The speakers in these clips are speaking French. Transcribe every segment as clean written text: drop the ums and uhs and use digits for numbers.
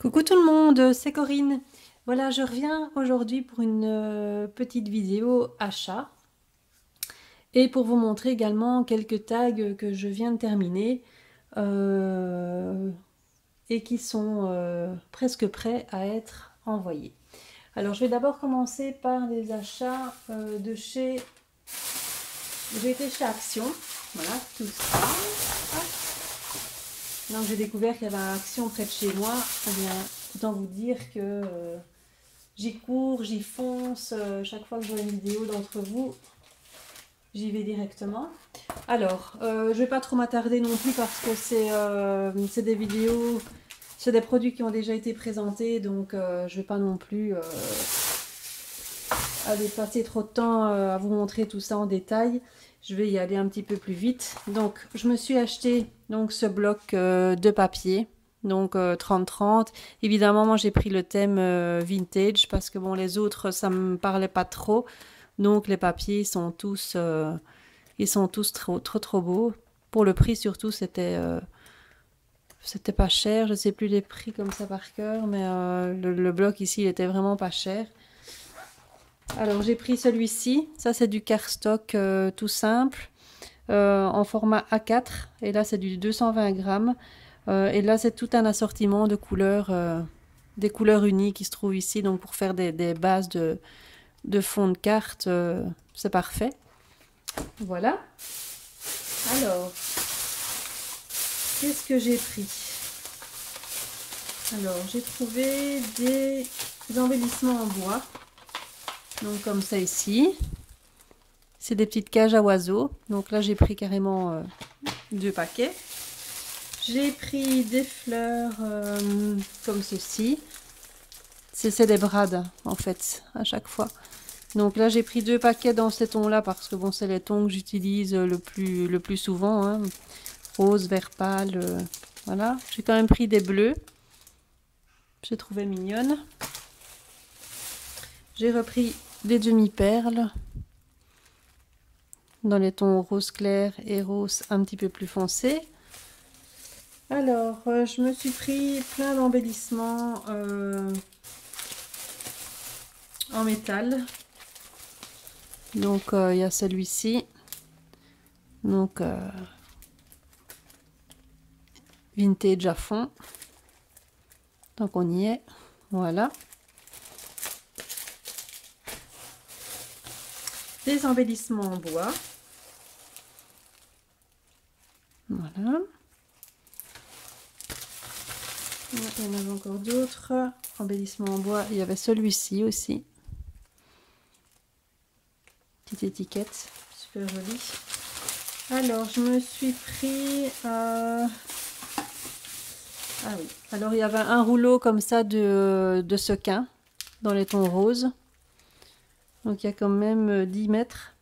Coucou tout le monde, c'est Corinne. Voilà, je reviens aujourd'hui pour une petite vidéo achat et pour vous montrer également quelques tags que je viens de terminer euh, et qui sont presque prêts à être envoyés. Alors, je vais d'abord commencer par les achats de chez... J'ai été chez Action, voilà, tout ça. Donc, j'ai découvert qu'il y avait un Action près de chez moi. Eh bien, autant vous dire que... j'y cours, j'y fonce, chaque fois que je vois une vidéo d'entre vous, j'y vais directement. Alors, je vais pas trop m'attarder non plus parce que c'est des vidéos, c'est des produits qui ont déjà été présentés, donc je vais pas non plus aller passer trop de temps à vous montrer tout ça en détail. Je vais y aller un petit peu plus vite. Donc, je me suis acheté donc ce bloc de papier. Donc 30-30. Évidemment, moi j'ai pris le thème vintage parce que bon, les autres ça me parlait pas trop. Donc les papiers ils sont tous trop beaux. Pour le prix surtout, c'était pas cher. Je sais plus les prix comme ça par cœur, mais le bloc ici il était vraiment pas cher. Alors j'ai pris celui-ci. Ça c'est du cardstock tout simple. En format A4 et là c'est du 220 grammes et là c'est tout un assortiment de couleurs des couleurs unies qui se trouvent ici donc pour faire des bases de fond de carte c'est parfait. Voilà. Alors qu'est-ce que j'ai pris? Alors j'ai trouvé des embellissements en bois donc comme ça ici, c'est des petites cages à oiseaux donc là j'ai pris carrément 2 paquets. J'ai pris des fleurs comme ceci. C'est des brades en fait à chaque fois. Donc là j'ai pris 2 paquets dans ces tons là parce que bon c'est les tons que j'utilise le plus souvent. Hein. Rose, vert pâle, voilà. J'ai quand même pris des bleus. J'ai trouvé mignonnes. J'ai repris des demi-perles dans les tons rose clair et rose un petit peu plus foncé. Alors, je me suis pris plein d'embellissements en métal. Donc, il y a celui-ci. Donc, vintage à fond. Donc, on y est. Voilà. Des embellissements en bois. Voilà. Il y en avait encore d'autres. Embellissements en bois. Il y avait celui-ci aussi. Petite étiquette. Super jolie. Alors, je me suis pris... Ah oui. Alors, il y avait un rouleau comme ça de sequins dans les tons roses. Donc, il y a quand même 10 mètres.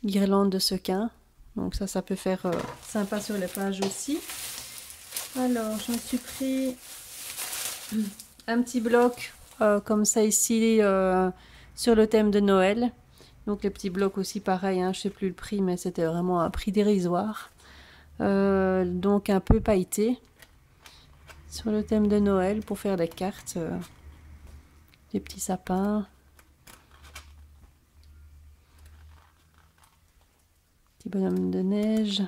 Guirlande de sequins. Donc, ça peut faire sympa sur les pages aussi. Alors, je me suis pris un petit bloc comme ça ici sur le thème de Noël. Donc les petits blocs aussi pareil, hein, je sais plus le prix mais c'était vraiment un prix dérisoire. Donc un peu pailleté sur le thème de Noël pour faire des cartes, des petits sapins. Petit bonhomme de neige.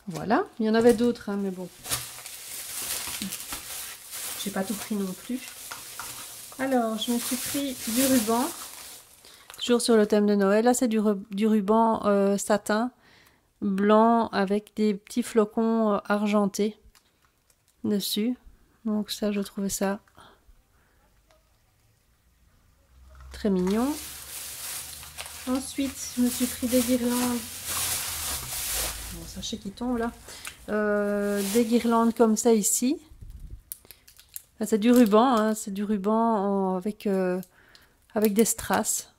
Voilà, il y en avait d'autres, hein, mais bon. J'ai pas tout pris non plus. Alors, je me suis pris du ruban. Toujours sur le thème de Noël. Là, c'est du ruban satin blanc avec des petits flocons argentés dessus. Donc ça, je trouvais ça très mignon. Ensuite, je me suis pris des guirlandes. Bon, sachez qui tombe là. Des guirlandes comme ça ici. C'est du ruban, hein, c'est du ruban avec des strass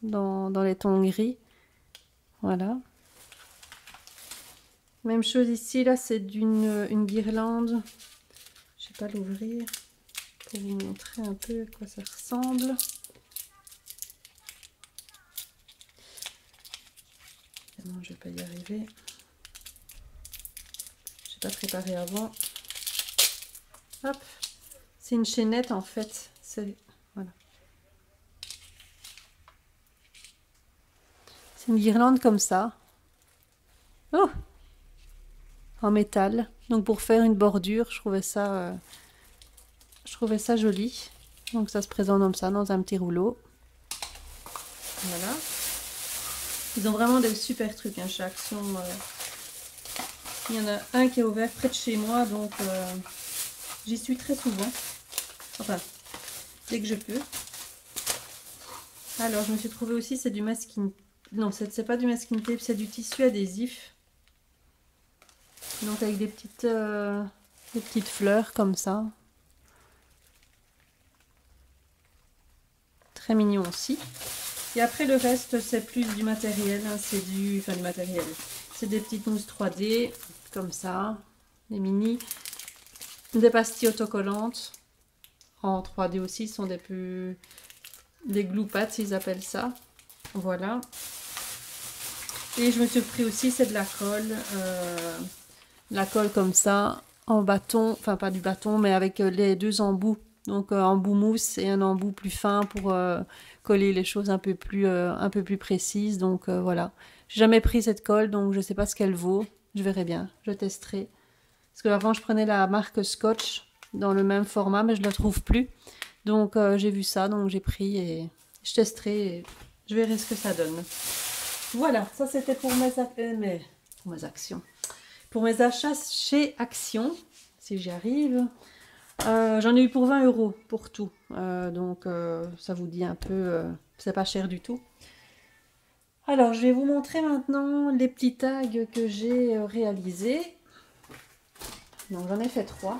dans les tons gris. Voilà. Même chose ici, là c'est une guirlande. Je ne vais pas l'ouvrir pour vous montrer un peu à quoi ça ressemble. Non, je vais pas y arriver. J'ai pas préparé avant. Hop. C'est une chaînette en fait. Voilà. C'est une guirlande comme ça. Oh! En métal. Donc pour faire une bordure, je trouvais ça joli. Donc ça se présente comme ça dans un petit rouleau. Voilà. Ils ont vraiment des super trucs hein, chez Action. Il y en a un qui est ouvert près de chez moi, donc j'y suis très souvent. Enfin, dès que je peux. Alors, je me suis trouvé aussi, c'est du masking. Non, c'est pas du masking tape, c'est du tissu adhésif. Donc avec des petites fleurs comme ça. Très mignon aussi. Et après le reste, c'est plus du matériel. Hein, c'est du matériel. C'est des petites mousses 3D comme ça, des mini, des pastilles autocollantes en 3D aussi. Ce sont des glue pads, ils appellent ça. Voilà. Et je me suis pris aussi, c'est de la colle comme ça, en bâton, enfin pas du bâton, mais avec les deux embouts. Donc embout mousse et un embout plus fin pour coller les choses un peu plus précises. Donc voilà. J'ai jamais pris cette colle, donc je sais pas ce qu'elle vaut. Je verrai bien, je testerai. Parce que avant je prenais la marque Scotch dans le même format, mais je la trouve plus. Donc j'ai vu ça, donc j'ai pris et je testerai et je verrai ce que ça donne. Voilà, ça c'était pour mes actions. Pour mes achats chez Action, si j'y arrive. J'en ai eu pour 20 € pour tout. Donc ça vous dit un peu, c'est pas cher du tout. Alors je vais vous montrer maintenant les petits tags que j'ai réalisés. Donc j'en ai fait 3.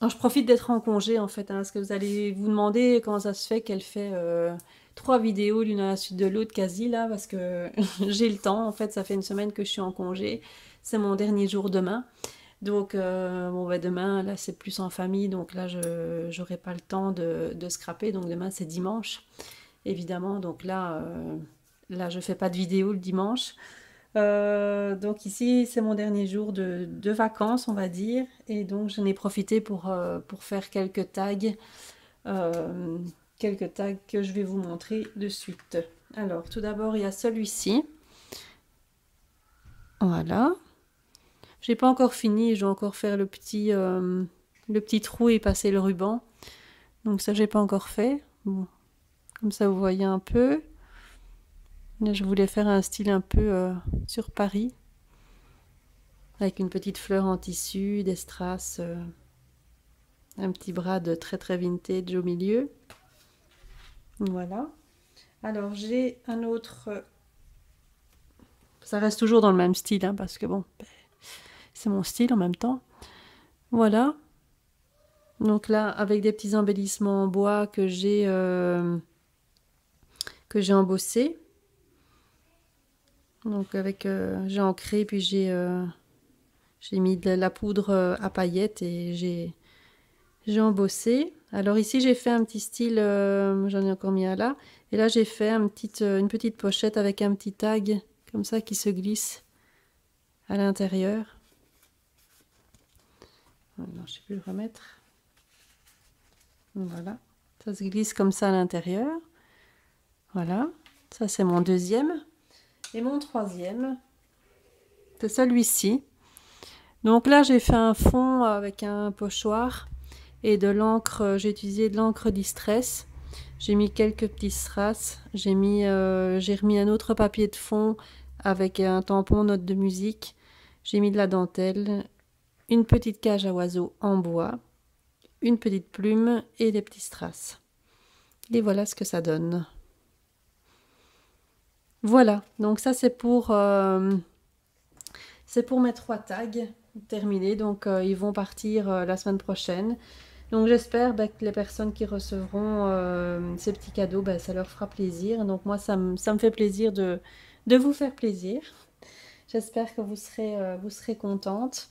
Alors, je profite d'être en congé en fait, hein, parce que vous allez vous demander comment ça se fait qu'elle fait 3 vidéos l'une à la suite de l'autre quasi là, parce que j'ai le temps. En fait, ça fait une semaine que je suis en congé. C'est mon dernier jour demain. Donc, bon, bah, demain, là, c'est plus en famille. Donc là, je n'aurai pas le temps de scraper. Donc demain, c'est dimanche, évidemment. Donc là, je fais pas de vidéo le dimanche. Donc ici, c'est mon dernier jour de vacances, on va dire. Et donc, j'en ai profité pour faire quelques tags. Quelques tags que je vais vous montrer de suite. Alors, tout d'abord, il y a celui-ci. Voilà. J'ai pas encore fini, je dois encore faire le petit trou et passer le ruban. Donc ça, j'ai pas encore fait. Bon. Comme ça, vous voyez un peu. Là, je voulais faire un style un peu sur Paris. Avec une petite fleur en tissu, des strass, un petit brad très très vintage au milieu. Voilà. Alors, j'ai un autre... Ça reste toujours dans le même style, hein, parce que bon... C'est mon style en même temps. Voilà. Donc là, avec des petits embellissements en bois que j'ai embossé. Donc avec j'ai ancré puis j'ai mis de la poudre à paillettes et j'ai embossé. Alors ici j'ai fait un petit style, j'en ai encore mis un là. Et là j'ai fait une petite pochette avec un petit tag comme ça qui se glisse à l'intérieur. Non, je sais plus le remettre. Voilà, ça se glisse comme ça à l'intérieur. Voilà, ça c'est mon deuxième. Et mon troisième, c'est celui-ci. Donc là, j'ai fait un fond avec un pochoir et de l'encre. J'ai utilisé de l'encre Distress. J'ai mis quelques petits strass. J'ai remis un autre papier de fond avec un tampon note de musique. J'ai mis de la dentelle. Une petite cage à oiseaux en bois, une petite plume et des petits strass. Et voilà ce que ça donne. Voilà, donc ça c'est pour mes 3 tags terminés. Donc ils vont partir la semaine prochaine. Donc j'espère que les personnes qui recevront ces petits cadeaux, ça leur fera plaisir. Donc moi ça me fait plaisir de vous faire plaisir. J'espère que vous serez contente.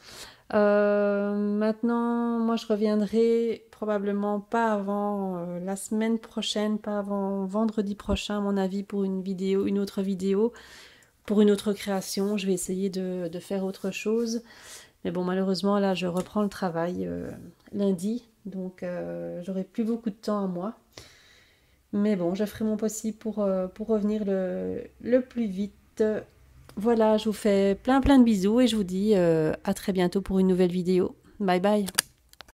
Maintenant, moi, je reviendrai probablement pas avant la semaine prochaine, pas avant vendredi prochain, à mon avis, pour une vidéo, une autre vidéo, pour une autre création. Je vais essayer de faire autre chose. Mais bon, malheureusement, là, je reprends le travail lundi, donc j'aurai plus beaucoup de temps à moi. Mais bon, je ferai mon possible pour revenir le plus vite. Voilà, je vous fais plein plein de bisous et je vous dis à très bientôt pour une nouvelle vidéo. Bye bye.